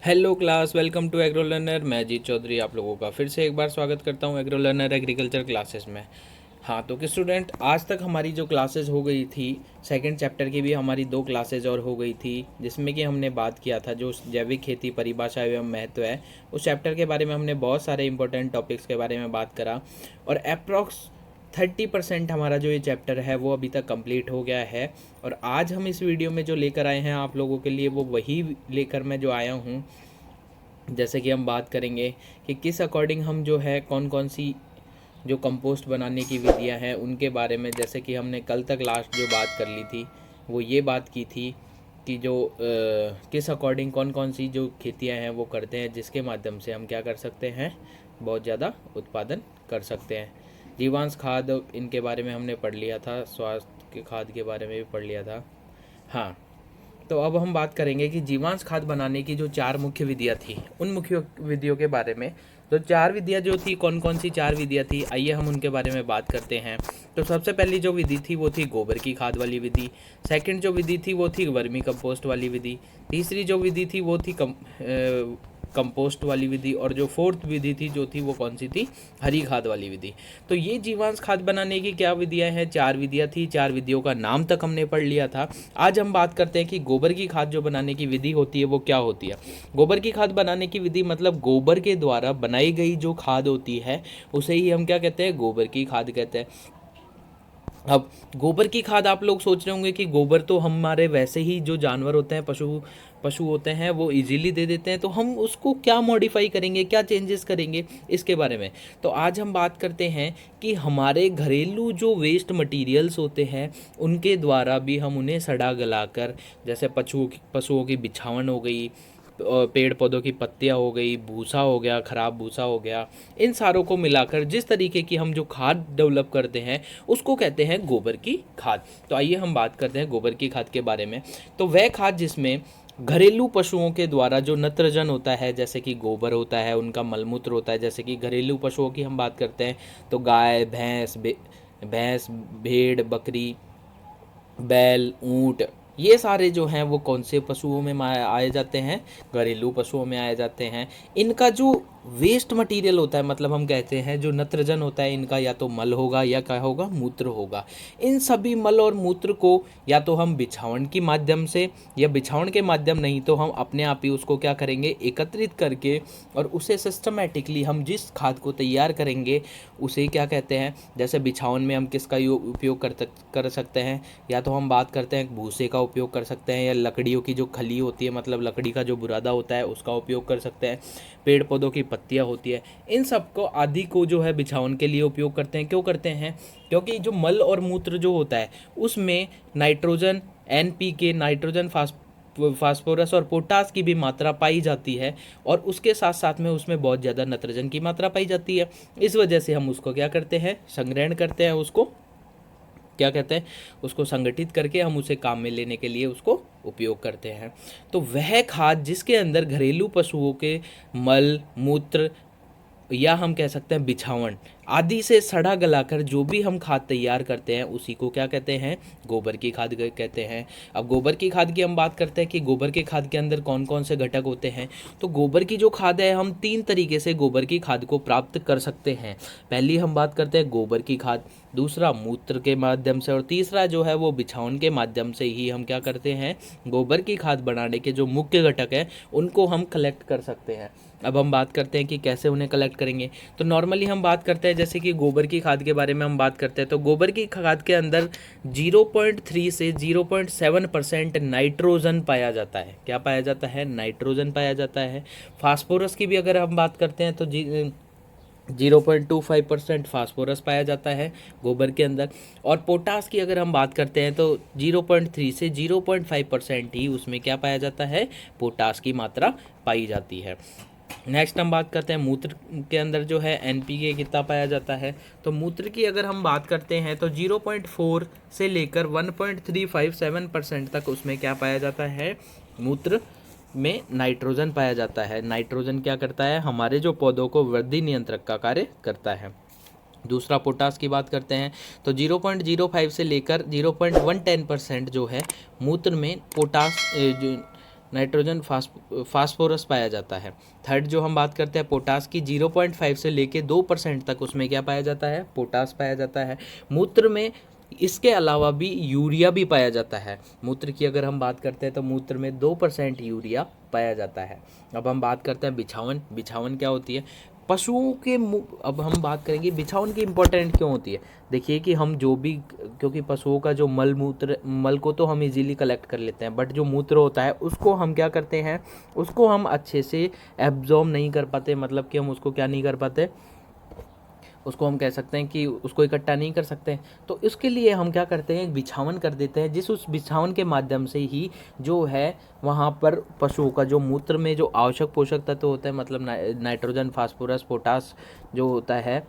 Hello class, welcome to agro learner. मैं जीत चौधरी आप लोगों का फिर से एक बार स्वागत करता हूं एग्रो लर्नर एग्रीकल्चर क्लासेस में। हाँ, तो कि स्टूडेंट, आज तक हमारी जो क्लासेस हो गई थी, सेकंड चैप्टर की भी हमारी 2 क्लासेज और हो गई थी, जिसमें कि हमने बात किया था जो जैविक खेती परिभाषा एवं महत्व है। उस चैप्टर के बारे में हमने बहुत सारे इंपॉर्टेंट टॉपिक्स के बारे में बात करा और अप्रॉक्स 30% हमारा जो ये चैप्टर है वो अभी तक कंप्लीट हो गया है। और आज हम इस वीडियो में जो लेकर आए हैं आप लोगों के लिए, वो वही लेकर मैं जो आया हूँ। जैसे कि हम बात करेंगे कि किस अकॉर्डिंग हम जो है कौन कौन सी जो कंपोस्ट बनाने की विधियां हैं उनके बारे में। जैसे कि हमने कल तक लास्ट जो बात कर ली थी वो ये बात की थी कि जो किस अकॉर्डिंग कौन कौन सी जो खेतियां हैं वो करते हैं, जिसके माध्यम से हम क्या कर सकते हैं, बहुत ज़्यादा उत्पादन कर सकते हैं। जीवांश खाद, इनके बारे में हमने पढ़ लिया था, स्वास्थ्य के खाद के बारे में भी पढ़ लिया था। हाँ, तो अब हम बात करेंगे कि जीवांश खाद बनाने की जो 4 मुख्य विधियाँ थी, उन मुख्य विधियों के बारे में। तो 4 विधियाँ जो थी, कौन कौन सी 4 विधियाँ थी, आइए हम उनके बारे में बात करते हैं। तो सबसे पहली जो विधि थी वो थी गोबर की खाद वाली विधि। सेकंड जो विधि थी वो थी वर्मी कंपोस्ट वाली विधि। तीसरी जो विधि थी वो थी कंपोस्ट वाली विधि। और जो फोर्थ विधि थी जो थी वो कौन सी थी, हरी खाद वाली विधि। तो ये जीवांश खाद बनाने की क्या विधियां हैं, 4 विधियां थी। 4 विधियों का नाम तक हमने पढ़ लिया था। आज हम बात करते हैं कि गोबर की खाद जो बनाने की विधि होती है वो क्या होती है। गोबर की खाद बनाने की विधि मतलब गोबर के द्वारा बनाई गई जो खाद होती है उसे ही हम क्या कहते हैं, गोबर की खाद कहते हैं। अब गोबर की खाद, आप लोग सोच रहे होंगे कि गोबर तो हमारे वैसे ही जो जानवर होते हैं, पशु पशु होते हैं, वो इजीली दे देते हैं, तो हम उसको क्या मॉडिफाई करेंगे, क्या चेंजेस करेंगे, इसके बारे में। तो आज हम बात करते हैं कि हमारे घरेलू जो वेस्ट मटेरियल्स होते हैं उनके द्वारा भी हम उन्हें सड़ा गलाकर, जैसे पशुओं की बिछावन हो गई, पेड़ पौधों की पत्तियां हो गई, भूसा हो गया, खराब भूसा हो गया, इन सारों को मिलाकर जिस तरीके की हम जो खाद डेवलप करते हैं उसको कहते हैं गोबर की खाद। तो आइए हम बात करते हैं गोबर की खाद के बारे में। तो वह खाद जिसमें घरेलू पशुओं के द्वारा जो नत्रजन होता है, जैसे कि गोबर होता है, उनका मलमूत्र होता है। जैसे कि घरेलू पशुओं की हम बात करते हैं तो गाय, भैंस, भेड़, बकरी, बैल, ऊंट, ये सारे जो हैं वो कौन से पशुओं में आए जाते हैं, घरेलू पशुओं में आए जाते हैं। इनका जो वेस्ट मटेरियल होता है, मतलब हम कहते हैं जो नत्रजन होता है इनका, या तो मल होगा या क्या होगा, मूत्र होगा। इन सभी मल और मूत्र को या तो हम बिछावन के माध्यम से, या बिछावन के माध्यम नहीं तो हम अपने आप ही उसको क्या करेंगे, एकत्रित करके, और उसे सिस्टमेटिकली हम जिस खाद को तैयार करेंगे उसे क्या कहते हैं। जैसे बिछावन में हम किसका उपयोग कर सकते हैं, या तो हम बात करते हैं भूसे का उपयोग कर सकते हैं, या लकड़ियों की जो खली होती है, मतलब लकड़ी का जो बुरादा होता है उसका उपयोग कर सकते हैं। पेड़ पौधों की पत्तियां होती है, इन सब को आदि को जो है बिछावन के लिए उपयोग करते हैं। क्यों करते हैं, क्योंकि जो मल और मूत्र जो होता है उसमें नाइट्रोजन, NPK, नाइट्रोजन, फास्फोरस और पोटास की भी मात्रा पाई जाती है, और उसके साथ साथ में उसमें बहुत ज़्यादा नत्रजन की मात्रा पाई जाती है। इस वजह से हम उसको क्या करते हैं, संग्रहण करते हैं, उसको क्या कहते हैं, उसको संगठित करके हम उसे काम में लेने के लिए उसको उपयोग करते हैं। तो वह खाद जिसके अंदर घरेलू पशुओं के मल, मूत्र, या हम कह सकते हैं बिछावन आदि से सड़ा गलाकर जो भी हम खाद तैयार करते हैं उसी को क्या कहते हैं, गोबर की खाद कहते हैं। अब गोबर की खाद की हम बात करते हैं कि गोबर की खाद के अंदर कौन कौन से घटक होते हैं। तो गोबर की जो खाद है, हम 3 तरीके से गोबर की खाद को प्राप्त कर सकते हैं। पहली हम बात करते हैं गोबर की खाद, दूसरा मूत्र के माध्यम से, और तीसरा जो है वो बिछावन के माध्यम से ही हम क्या करते हैं, गोबर की खाद बनाने के जो मुख्य घटक हैं उनको हम कलेक्ट कर सकते हैं। अब हम बात करते हैं कि कैसे उन्हें कलेक्ट करेंगे। तो नॉर्मली हम बात करते हैं, जैसे कि गोबर की खाद के बारे में हम बात करते हैं, तो गोबर की खाद के अंदर 0.3 से 0.7% नाइट्रोजन पाया जाता है। क्या पाया जाता है, नाइट्रोजन पाया जाता है। फास्फोरस की भी अगर हम बात करते हैं तो 0.25% फास्फोरस पाया जाता है गोबर के अंदर। और पोटास की अगर हम बात करते हैं तो 0.3 से 0.5% ही उसमें क्या पाया जाता है, पोटास की मात्रा पाई जाती है। नेक्स्ट हम बात करते हैं मूत्र के अंदर जो है NPK कितना पाया जाता है। तो मूत्र की अगर हम बात करते हैं तो 0.4 से लेकर 1.357% तक उसमें क्या पाया जाता है, मूत्र में नाइट्रोजन पाया जाता है। नाइट्रोजन क्या करता है, हमारे जो पौधों को वृद्धि नियंत्रक का कार्य करता है। दूसरा पोटास की बात करते हैं तो 0.05 से लेकर 0.110% जो है मूत्र में पोटास नाइट्रोजन फास्फोरस पाया जाता है। थर्ड जो हम बात करते हैं पोटास की, 0.5 से लेके 2% तक उसमें क्या पाया जाता है, पोटास पाया जाता है। मूत्र में इसके अलावा भी यूरिया भी पाया जाता है। मूत्र की अगर हम बात करते हैं तो मूत्र में 2% यूरिया पाया जाता है। अब हम बात करते हैं बिछावन। बिछावन क्या होती है, पशुओं के अब हम बात करेंगे बिछावन की इम्पोर्टेंट क्यों होती है। देखिए कि हम जो भी, क्योंकि पशुओं का जो मल को तो हम इजीली कलेक्ट कर लेते हैं, बट जो मूत्र होता है उसको हम क्या करते हैं, उसको हम अच्छे से एब्जॉर्ब नहीं कर पाते, मतलब कि हम उसको क्या नहीं कर पाते, उसको हम कह सकते हैं कि उसको इकट्ठा नहीं कर सकते। तो इसके लिए हम क्या करते हैं, एक बिछावन कर देते हैं, जिस उस बिछावन के माध्यम से ही जो है वहाँ पर पशुओं का जो मूत्र में जो आवश्यक पोषक तत्व होता है, मतलब नाइट्रोजन, फास्फोरस, पोटास जो होता है,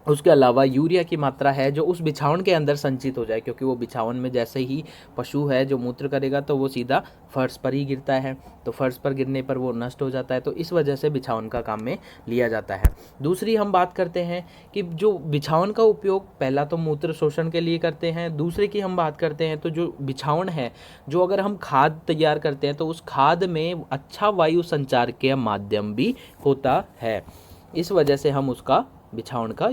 उसके अलावा यूरिया की मात्रा है जो उस बिछावन के अंदर संचित हो जाए, क्योंकि वो बिछावन में जैसे ही पशु है जो मूत्र करेगा तो वो सीधा फर्श पर ही गिरता है, तो फर्श पर गिरने पर वो नष्ट हो जाता है, तो इस वजह से बिछावन का काम में लिया जाता है। दूसरी हम बात करते हैं कि जो बिछावन का उपयोग पहला तो मूत्र शोषण के लिए करते हैं, दूसरे की हम बात करते हैं तो जो बिछावन है, जो अगर हम खाद तैयार करते हैं तो उस खाद में अच्छा वायु संचार के माध्यम भी होता है, इस वजह से हम उसका बिछावन का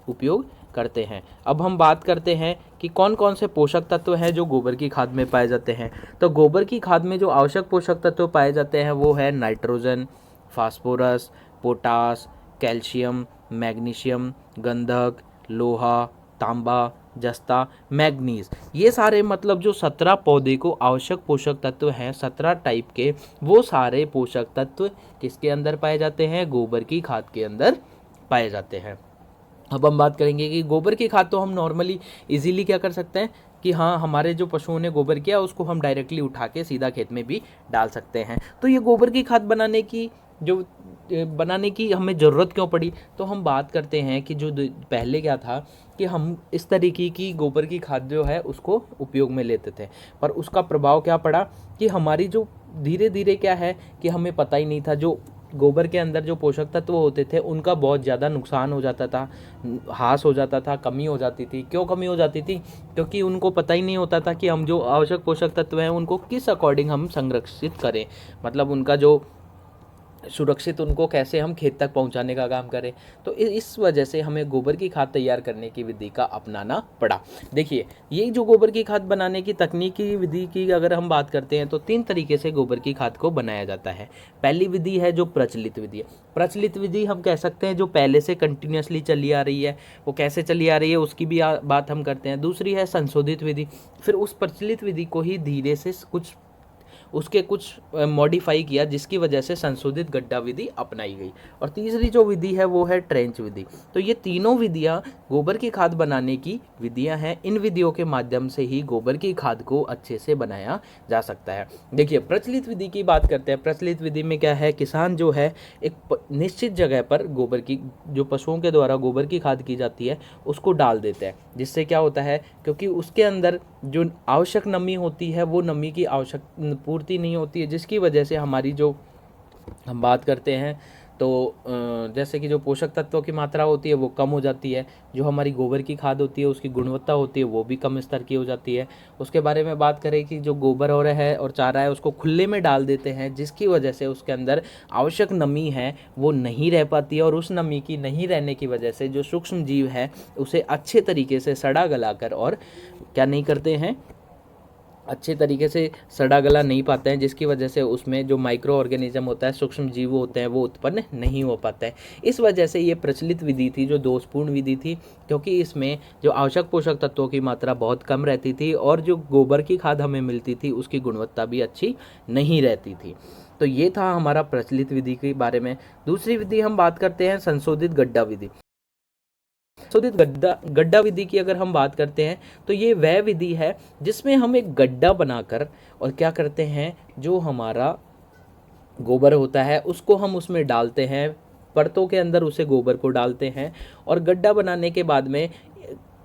उपयोग करते हैं। अब हम बात करते हैं कि कौन कौन से पोषक तत्व हैं जो गोबर की खाद में पाए जाते हैं। तो गोबर की खाद में जो आवश्यक पोषक तत्व पाए जाते हैं वो है nitrogen, phosphorus, potash, calcium, magnesium, गंधक, लोहा, तांबा, जस्ता, मैग्नीज। ये सारे मतलब जो 17 पौधे को आवश्यक पोषक तत्व हैं, 17 टाइप के, वो सारे पोषक तत्व किसके अंदर पाए जाते हैं, गोबर की खाद के अंदर पाए जाते हैं। अब हम बात करेंगे कि गोबर की खाद तो हम नॉर्मली इजीली क्या कर सकते हैं कि हाँ, हमारे जो पशुओं ने गोबर किया उसको हम डायरेक्टली उठा के सीधा खेत में भी डाल सकते हैं। तो ये गोबर की खाद बनाने की हमें ज़रूरत क्यों पड़ी, तो हम बात करते हैं कि जो पहले क्या था कि हम इस तरीके की गोबर की खाद जो है उसको उपयोग में लेते थे, पर उसका प्रभाव क्या पड़ा कि हमारी जो धीरे धीरे क्या है कि हमें पता ही नहीं था, जो गोबर के अंदर जो पोषक तत्व होते थे उनका बहुत ज़्यादा नुकसान हो जाता था, ह्रास हो जाता था, कमी हो जाती थी। क्यों कमी हो जाती थी, क्योंकि उनको पता ही नहीं होता था कि हम जो आवश्यक पोषक तत्व हैं उनको किस अकॉर्डिंग हम संरक्षित करें, मतलब उनका जो सुरक्षित उनको कैसे हम खेत तक पहुंचाने का काम करें। तो इस वजह से हमें गोबर की खाद तैयार करने की विधि का अपनाना पड़ा। देखिए, ये जो गोबर की खाद बनाने की तकनीकी विधि की अगर हम बात करते हैं तो 3 तरीके से गोबर की खाद को बनाया जाता है। पहली विधि है जो प्रचलित विधि है। प्रचलित विधि हम कह सकते हैं जो पहले से कंटिन्यूसली चली आ रही है, वो कैसे चली आ रही है उसकी भी बात हम करते हैं। दूसरी है संशोधित विधि, फिर उस प्रचलित विधि को ही धीरे से कुछ मॉडिफाई किया, जिसकी वजह से संशोधित गड्ढा विधि अपनाई गई। और तीसरी जो विधि है वो है ट्रेंच विधि। तो ये तीनों विधियां गोबर की खाद बनाने की विधियां हैं। इन विधियों के माध्यम से ही गोबर की खाद को अच्छे से बनाया जा सकता है। देखिए, प्रचलित विधि की बात करते हैं। प्रचलित विधि में क्या है, किसान जो है एक निश्चित जगह पर गोबर की, जो पशुओं के द्वारा गोबर की खाद की जाती है, उसको डाल देते हैं, जिससे क्या होता है, क्योंकि उसके अंदर जो आवश्यक नमी होती है वो नमी की आवश्यक पूर्ति नहीं होती है, जिसकी वजह से हमारी जो हम बात करते हैं तो जैसे कि जो पोषक तत्वों की मात्रा होती है वो कम हो जाती है। जो हमारी गोबर की खाद होती है उसकी गुणवत्ता होती है वो भी कम स्तर की हो जाती है। उसके बारे में बात करें कि जो गोबर हो रहा है और चारा है उसको खुले में डाल देते हैं, जिसकी वजह से उसके अंदर आवश्यक नमी है वो नहीं रह पाती है, और उस नमी की नहीं रहने की वजह से जो सूक्ष्म जीव है उसे अच्छे तरीके से सड़ा गलाकर और क्या नहीं करते हैं, अच्छे तरीके से सड़ा गला नहीं पाते हैं, जिसकी वजह से उसमें जो माइक्रो ऑर्गेनिज्म होता है, सूक्ष्म जीव होते हैं, वो उत्पन्न नहीं हो पाता है। इस वजह से ये प्रचलित विधि थी जो दोषपूर्ण विधि थी, क्योंकि इसमें जो आवश्यक पोषक तत्वों की मात्रा बहुत कम रहती थी और जो गोबर की खाद हमें मिलती थी उसकी गुणवत्ता भी अच्छी नहीं रहती थी। तो ये था हमारा प्रचलित विधि के बारे में। दूसरी विधि हम बात करते हैं संशोधित गड्ढा विधि। संशोधित गड्ढा विधि की अगर हम बात करते हैं तो ये वह विधि है जिसमें हम एक गड्ढा बनाकर और क्या करते हैं, जो हमारा गोबर होता है उसको हम उसमें डालते हैं, परतों के अंदर उसे गोबर को डालते हैं, और गड्ढा बनाने के बाद में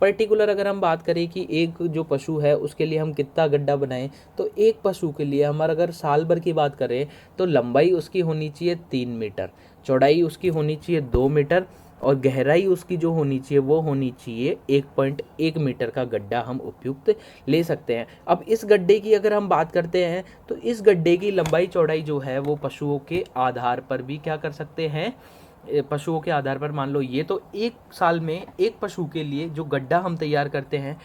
पर्टिकुलर अगर हम बात करें कि एक जो पशु है उसके लिए हम कितना गड्ढा बनाएं, तो एक पशु के लिए हमारा अगर साल भर की बात करें तो लंबाई उसकी होनी चाहिए 3 मीटर, चौड़ाई उसकी होनी चाहिए 2 मीटर, और गहराई उसकी जो होनी चाहिए वो होनी चाहिए 1.1 मीटर का गड्ढा हम उपयुक्त ले सकते हैं। अब इस गड्ढे की अगर हम बात करते हैं तो इस गड्ढे की लंबाई चौड़ाई जो है वो पशुओं के आधार पर भी क्या कर सकते हैं, पशुओं के आधार पर मान लो ये तो एक साल में एक पशु के लिए जो गड्ढा हम तैयार करते हैं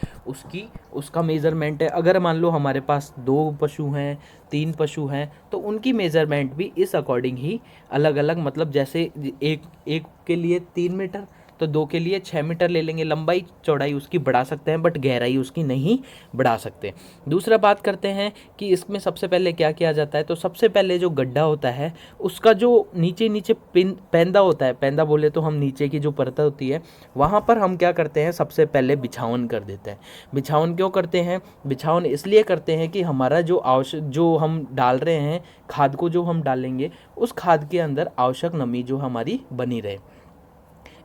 उसका मेज़रमेंट है। अगर मान लो हमारे पास 2 पशु हैं, 3 पशु हैं, तो उनकी मेज़रमेंट भी इस अकॉर्डिंग ही अलग अलग, मतलब जैसे एक के लिए 3 मीटर तो 2 के लिए 6 मीटर ले लेंगे। लंबाई चौड़ाई उसकी बढ़ा सकते हैं बट गहराई उसकी नहीं बढ़ा सकते। दूसरा बात करते हैं कि इसमें सबसे पहले क्या किया जाता है, तो सबसे पहले जो गड्ढा होता है उसका जो नीचे नीचे पैंदा होता है, पैंदा बोले तो हम नीचे की जो परत होती है वहाँ पर हम क्या करते हैं, सबसे पहले बिछावन कर देते हैं। बिछावन क्यों करते हैं, बिछावन इसलिए करते हैं कि हमारा जो हम डाल रहे हैं खाद को, जो हम डालेंगे उस खाद के अंदर आवश्यक नमी जो हमारी बनी रहे।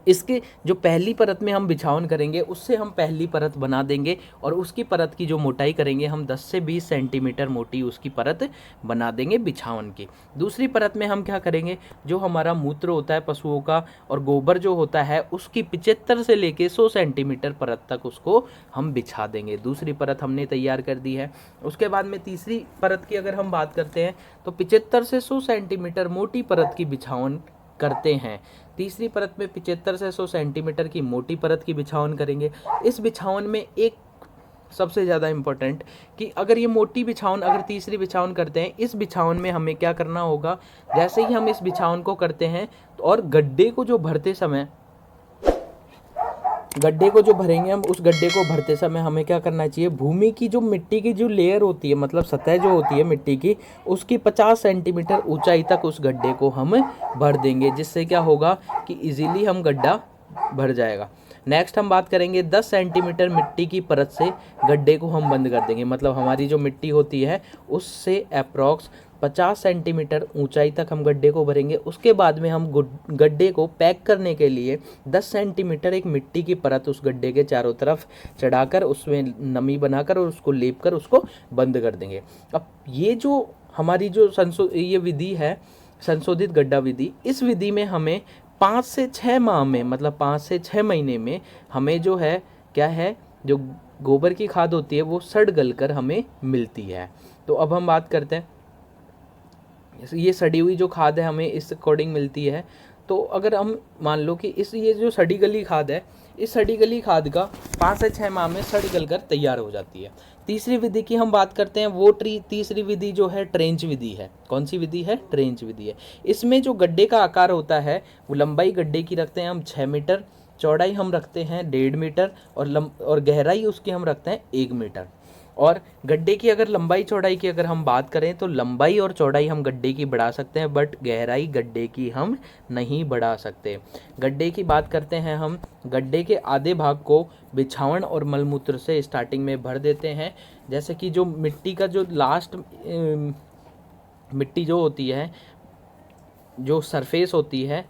इसके जो पहली परत में हम बिछावन करेंगे उससे हम पहली परत बना देंगे और उसकी परत की जो मोटाई करेंगे हम 10 से 20 सेंटीमीटर मोटी उसकी परत बना देंगे बिछावन की। दूसरी परत में हम क्या करेंगे, जो हमारा मूत्र होता है पशुओं का और गोबर जो होता है उसकी 75 से लेके 100 सेंटीमीटर परत तक उसको हम बिछा देंगे। दूसरी परत हमने तैयार कर दी है। उसके बाद में तीसरी परत की अगर हम बात करते हैं तो 75 से 100 सेंटीमीटर मोटी परत की बिछावन करते हैं। तीसरी परत में 75 से 100 सेंटीमीटर की मोटी परत की बिछावन करेंगे। इस बिछावन में एक सबसे ज़्यादा इम्पोर्टेंट कि अगर ये मोटी बिछावन अगर तीसरी बिछावन करते हैं, इस बिछावन में हमें क्या करना होगा, जैसे ही हम इस बिछावन को करते हैं और गड्ढे को जो भरते समय गड्ढे को जो भरेंगे हम, उस गड्ढे को भरते समय हमें क्या करना चाहिए, भूमि की जो मिट्टी की जो लेयर होती है, मतलब सतह जो होती है मिट्टी की, उसकी 50 सेंटीमीटर ऊंचाई तक उस गड्ढे को हम भर देंगे, जिससे क्या होगा कि इजीली हम गड्ढा भर जाएगा। नेक्स्ट हम बात करेंगे 10 सेंटीमीटर मिट्टी की परत से गड्ढे को हम बंद कर देंगे, मतलब हमारी जो मिट्टी होती है उससे अप्रॉक्स 50 सेंटीमीटर ऊंचाई तक हम गड्ढे को भरेंगे। उसके बाद में हम गड्ढे को पैक करने के लिए 10 सेंटीमीटर एक मिट्टी की परत उस गड्ढे के चारों तरफ चढ़ाकर उसमें नमी बनाकर और उसको लेप कर उसको बंद कर देंगे। अब ये जो हमारी जो ये विधि है संशोधित गड्ढा विधि, इस विधि में हमें 5 से 6 माह में, मतलब 5 से 6 महीने में हमें जो है क्या है, जो गोबर की खाद होती है वो सड़ गल कर हमें मिलती है। तो अब हम बात करते हैं, ये सड़ी हुई जो खाद है हमें इस अकॉर्डिंग मिलती है। तो अगर हम मान लो कि ये जो सड़ी गली खाद है, इस सड़ी गली खाद का 5 से 6 माह में सड़ गल कर तैयार हो जाती है। तीसरी विधि की हम बात करते हैं, वो तीसरी विधि जो है ट्रेंच विधि है। कौन सी विधि है, ट्रेंच विधि है। इसमें जो गड्ढे का आकार होता है वो लंबाई गड्ढे की रखते हैं हम 6 मीटर, चौड़ाई हम रखते हैं 1.5 मीटर और गहराई उसकी हम रखते हैं 1 मीटर। और गड्ढे की अगर लंबाई चौड़ाई की अगर हम बात करें तो लंबाई और चौड़ाई हम गड्ढे की बढ़ा सकते हैं बट गहराई गड्ढे की हम नहीं बढ़ा सकते। गड्ढे की बात करते हैं हम, गड्ढे के आधे भाग को बिछावन और मलमूत्र से स्टार्टिंग में भर देते हैं। जैसे कि जो मिट्टी का जो लास्ट मिट्टी जो होती है, जो सरफेस होती है,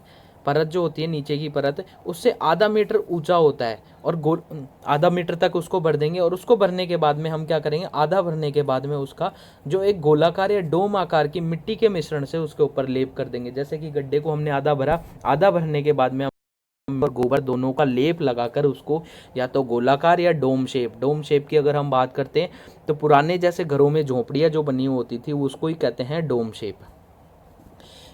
परत जो होती है नीचे की परत, उससे आधा मीटर ऊंचा होता है और आधा मीटर तक उसको भर देंगे। और उसको भरने के बाद में हम क्या करेंगे, आधा भरने के बाद में उसका जो एक गोलाकार या डोम आकार की मिट्टी के मिश्रण से उसके ऊपर लेप कर देंगे। जैसे कि गड्ढे को हमने आधा भरा, आधा भरने के बाद में हम गोबर दोनों का लेप लगाकर उसको या तो गोलाकार या डोम शेप की अगर हम बात करते हैं तो पुराने जैसे घरों में झोंपड़ियाँ जो बनी होती थी उसको ही कहते हैं डोम शेप।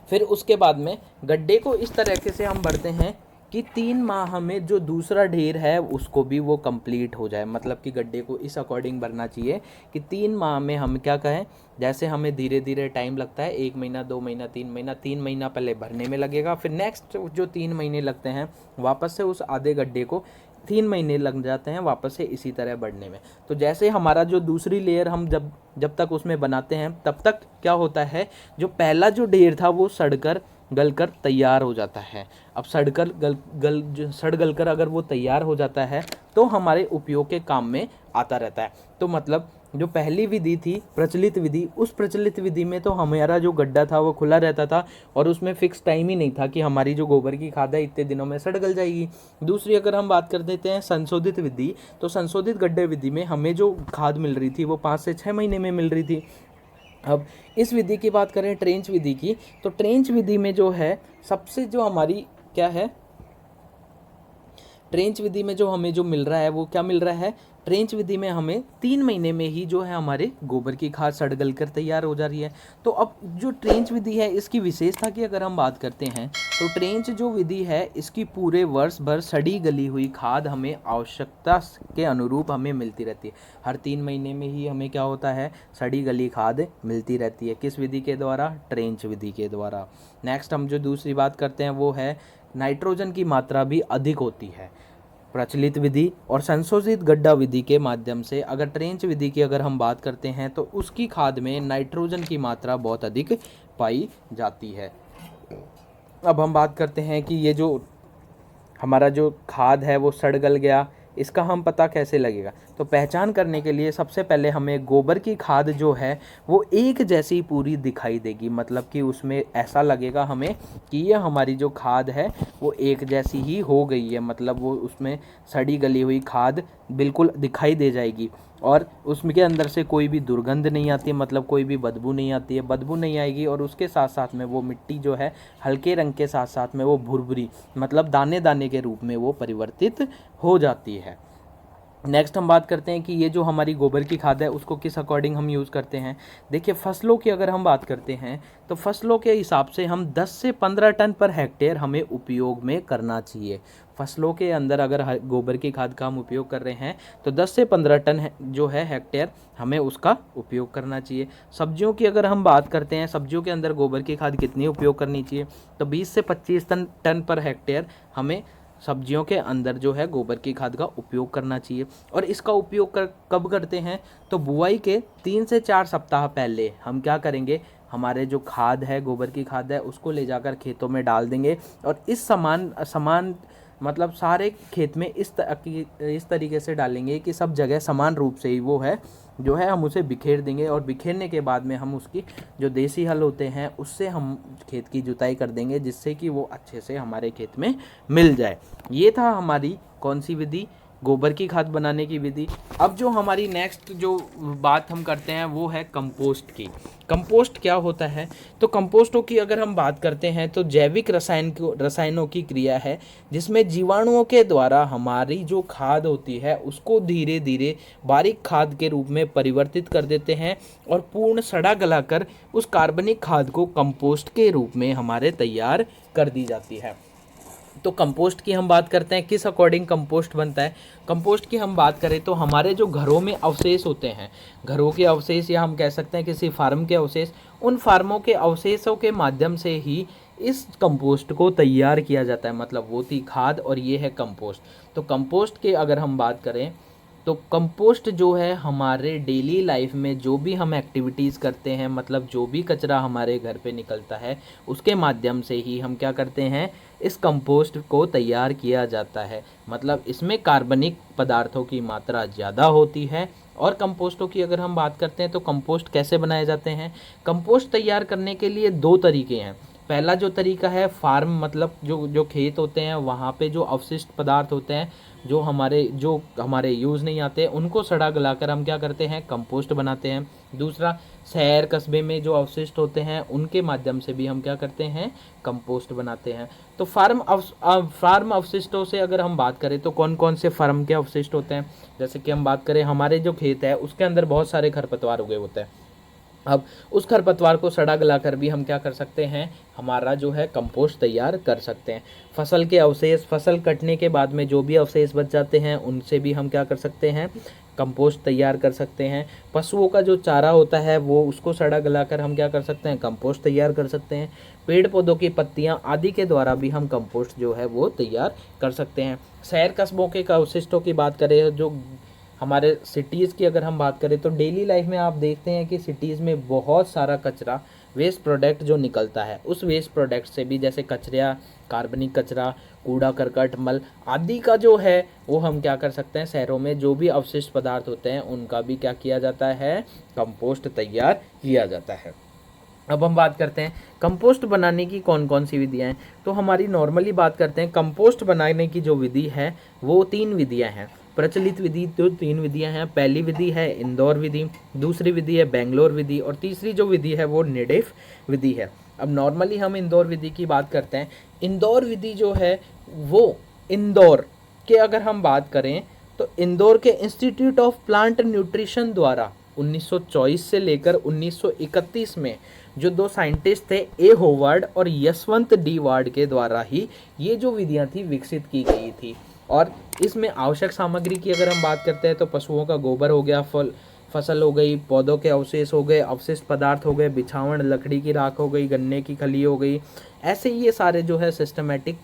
फिर उसके बाद में गड्ढे को इस तरीके से हम भरते हैं कि 3 माह में जो दूसरा ढेर है उसको भी वो कंप्लीट हो जाए। मतलब कि गड्ढे को इस अकॉर्डिंग भरना चाहिए कि 3 माह में हम क्या कहें, जैसे हमें धीरे धीरे टाइम लगता है 1 महीना 2 महीना 3 महीना, 3 महीना पहले भरने में लगेगा, फिर नेक्स्ट जो 3 महीने लगते हैं वापस से उस आधे गड्ढे को 3 महीने लग जाते हैं वापस से इसी तरह बढ़ने में। तो जैसे हमारा जो दूसरी लेयर हम जब तक उसमें बनाते हैं तब तक क्या होता है, जो पहला जो ढेर था वो सड़कर गलकर तैयार हो जाता है। अब सड़ गलकर अगर वो तैयार हो जाता है तो हमारे उपयोग के काम में आता रहता है। तो मतलब जो पहली विधि थी प्रचलित विधि, उस प्रचलित विधि में तो हमारा जो गड्ढा था वो खुला रहता था और उसमें फिक्स टाइम ही नहीं था कि हमारी जो गोबर की खाद है इतने दिनों में सड़ गल जाएगी। दूसरी अगर हम बात कर देते हैं संशोधित विधि, तो संशोधित गड्ढे विधि में हमें जो खाद मिल रही थी वो 5 से 6 महीने में मिल रही थी। अब इस विधि की बात करें ट्रेंच विधि की, तो ट्रेंच विधि में जो है सबसे जो हमारी क्या है, ट्रेंच विधि में जो हमें जो मिल रहा है वो क्या मिल रहा है, ट्रेंच विधि में हमें 3 महीने में ही जो है हमारे गोबर की खाद सड़ गल कर तैयार हो जा रही है। तो अब जो ट्रेंच विधि है इसकी विशेषता की अगर हम बात करते हैं तो ट्रेंच जो विधि है इसकी पूरे वर्ष भर सड़ी गली हुई खाद हमें आवश्यकता के अनुरूप हमें मिलती रहती है। हर 3 महीने में ही हमें क्या होता है, सड़ी गली खाद मिलती रहती है। किस विधि के द्वारा, ट्रेंच विधि के द्वारा। नेक्स्ट हम जो दूसरी बात करते हैं वो है नाइट्रोजन की मात्रा भी अधिक होती है। प्रचलित विधि और संशोधित गड्ढा विधि के माध्यम से अगर ट्रेंच विधि की अगर हम बात करते हैं तो उसकी खाद में नाइट्रोजन की मात्रा बहुत अधिक पाई जाती है। अब हम बात करते हैं कि ये जो हमारा जो खाद है वो सड़ गल गया, इसका हम पता कैसे लगेगा। तो पहचान करने के लिए सबसे पहले हमें गोबर की खाद जो है वो एक जैसी पूरी दिखाई देगी, मतलब कि उसमें ऐसा लगेगा हमें कि ये हमारी जो खाद है वो एक जैसी ही हो गई है, मतलब वो उसमें सड़ी गली हुई खाद बिल्कुल दिखाई दे जाएगी और उसके अंदर से कोई भी दुर्गंध नहीं आती है, मतलब कोई भी बदबू नहीं आती है, बदबू नहीं आएगी। और उसके साथ साथ में वो मिट्टी जो है हल्के रंग के साथ साथ में वो भुरभुरी मतलब दाने दाने के रूप में वो परिवर्तित हो जाती है। नेक्स्ट हम बात करते हैं कि ये जो हमारी गोबर की खाद है उसको किस अकॉर्डिंग हम यूज़ करते हैं। देखिए फसलों की अगर हम बात करते हैं तो फसलों के हिसाब से हम 10 से 15 टन पर हेक्टेयर हमें उपयोग में करना चाहिए। फसलों के अंदर अगर गोबर की खाद का हम उपयोग कर रहे हैं तो 10 से 15 टन जो है हेक्टेयर हमें उसका उपयोग करना चाहिए। सब्जियों की अगर हम बात करते हैं, सब्जियों के अंदर गोबर की खाद कितनी उपयोग करनी चाहिए, तो 20 से 25 टन पर हेक्टेयर हमें सब्जियों के अंदर जो है गोबर की खाद का उपयोग करना चाहिए। और इसका उपयोग कब करते हैं, तो बुआई के 3 से 4 सप्ताह पहले हम क्या करेंगे, हमारे जो खाद है गोबर की खाद है उसको ले जाकर खेतों में डाल देंगे और इस समान मतलब सारे खेत में इस तरीके से डालेंगे कि सब जगह समान रूप से ही वो है जो है हम उसे बिखेर देंगे। और बिखेरने के बाद में हम उसकी जो देसी हल होते हैं उससे हम खेत की जुताई कर देंगे, जिससे कि वो अच्छे से हमारे खेत में मिल जाए। ये था हमारी कौन सी विधि, गोबर की खाद बनाने की विधि। अब जो हमारी नेक्स्ट जो बात हम करते हैं वो है कंपोस्ट की। कंपोस्ट क्या होता है, तो कंपोस्टों की अगर हम बात करते हैं तो जैविक रसायनों की क्रिया है जिसमें जीवाणुओं के द्वारा हमारी जो खाद होती है उसको धीरे धीरे बारीक खाद के रूप में परिवर्तित कर देते हैं और पूर्ण सड़ा गलाकर उस कार्बनिक खाद को कंपोस्ट के रूप में हमारे तैयार कर दी जाती है। तो कंपोस्ट की हम बात करते हैं, किस अकॉर्डिंग कंपोस्ट बनता है। कंपोस्ट की हम बात करें तो हमारे जो घरों में अवशेष होते हैं, घरों के अवशेष या हम कह सकते हैं किसी फार्म के अवशेष, उन फार्मों के अवशेषों के माध्यम से ही इस कंपोस्ट को तैयार किया जाता है, मतलब वो थी खाद और ये है कंपोस्ट। तो कंपोस्ट के अगर हम बात करें तो कंपोस्ट जो है हमारे डेली लाइफ में जो भी हम एक्टिविटीज़ करते हैं, मतलब जो भी कचरा हमारे घर पे निकलता है उसके माध्यम से ही हम क्या करते हैं, इस कंपोस्ट को तैयार किया जाता है। मतलब इसमें कार्बनिक पदार्थों की मात्रा ज़्यादा होती है। और कंपोस्टों की अगर हम बात करते हैं तो कंपोस्ट कैसे बनाए जाते हैं। कंपोस्ट तैयार करने के लिए 2 तरीके हैं। पहला जो तरीका है फार्म, मतलब जो खेत होते हैं वहाँ पे जो अवशिष्ट पदार्थ होते हैं जो हमारे यूज़ नहीं आते उनको सड़ा गलाकर हम क्या करते हैं, कंपोस्ट बनाते हैं। दूसरा, शहर कस्बे में जो अवशिष्ट होते हैं उनके माध्यम से भी हम क्या करते हैं, कंपोस्ट बनाते हैं। तो फार्म अवशिष्टों से अगर हम बात करें तो कौन कौन से फार्म के अवशिष्ट होते हैं, जैसे कि हम बात करें हमारे जो खेत है उसके अंदर बहुत सारे खरपतवार उगे होते हैं। अब उस खरपतवार को सड़ा गलाकर भी हम क्या कर सकते हैं, हमारा जो है कंपोस्ट तैयार कर सकते हैं। फसल के अवशेष, फसल कटने के बाद में जो भी अवशेष बच जाते हैं उनसे भी हम क्या कर सकते हैं, कंपोस्ट तैयार कर सकते हैं। पशुओं का जो चारा होता है वो उसको सड़ा गलाकर हम क्या कर सकते हैं, कंपोस्ट तैयार कर सकते हैं। पेड़ पौधों की पत्तियां आदि के द्वारा भी हम कंपोस्ट जो है वो तैयार कर सकते हैं। शहर कस्बों के अवशिष्टों की बात करें, जो हमारे सिटीज़ की अगर हम बात करें तो डेली लाइफ में आप देखते हैं कि सिटीज़ में बहुत सारा कचरा, वेस्ट प्रोडक्ट जो निकलता है उस वेस्ट प्रोडक्ट से भी, जैसे कचरा, कार्बनिक कचरा, कूड़ा करकट, मल आदि का जो है वो हम क्या कर सकते हैं, शहरों में जो भी अवशिष्ट पदार्थ होते हैं उनका भी क्या किया जाता है, कंपोस्ट तैयार किया जाता है। अब हम बात करते हैं कंपोस्ट बनाने की कौन कौन सी विधियाँ हैं। तो हमारी नॉर्मली बात करते हैं कंपोस्ट बनाने की जो विधि है वो 3 विधियाँ हैं। प्रचलित विधि तो 3 विधियां हैं। पहली विधि है इंदौर विधि, दूसरी विधि है बेंगलोर विधि और तीसरी जो विधि है वो नेडेफ विधि है। अब नॉर्मली हम इंदौर विधि की बात करते हैं। इंदौर विधि जो है वो इंदौर कि अगर हम बात करें तो इंदौर के इंस्टीट्यूट ऑफ प्लांट न्यूट्रिशन द्वारा 1924 से लेकर 1931 में जो दो साइंटिस्ट थे, ए होवर्ड और यशवंत डी वार्ड के द्वारा ही ये जो विधियां थी विकसित की गई थी। और इसमें आवश्यक सामग्री की अगर हम बात करते हैं तो पशुओं का गोबर हो गया, फसल हो गई, पौधों के अवशेष हो गए, अवशिष्ट पदार्थ हो गए, बिछावन लकड़ी की राख हो गई, गन्ने की खली हो गई, ऐसे ये सारे जो है सिस्टमेटिक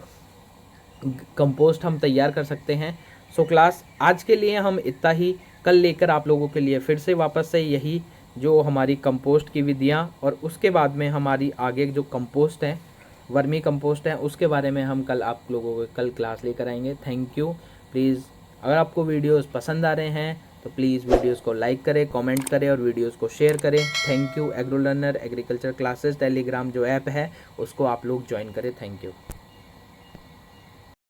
कंपोस्ट हम तैयार कर सकते हैं। सो क्लास आज के लिए हम इतना ही। कल लेकर आप लोगों के लिए फिर से वापस से यही जो हमारी कंपोस्ट की विधियां और उसके बाद में हमारी आगे जो कंपोस्ट है, वर्मी कंपोस्ट है, उसके बारे में हम कल आप लोगों को कल क्लास लेकर आएंगे। Thank you. प्लीज़ अगर आपको वीडियोस पसंद आ रहे हैं तो प्लीज़ वीडियोस को लाइक करें, कमेंट करें और वीडियोस को शेयर करें। Thank you. Agro learner agriculture classes Telegram जो ऐप है उसको आप लोग ज्वाइन करें। Thank you.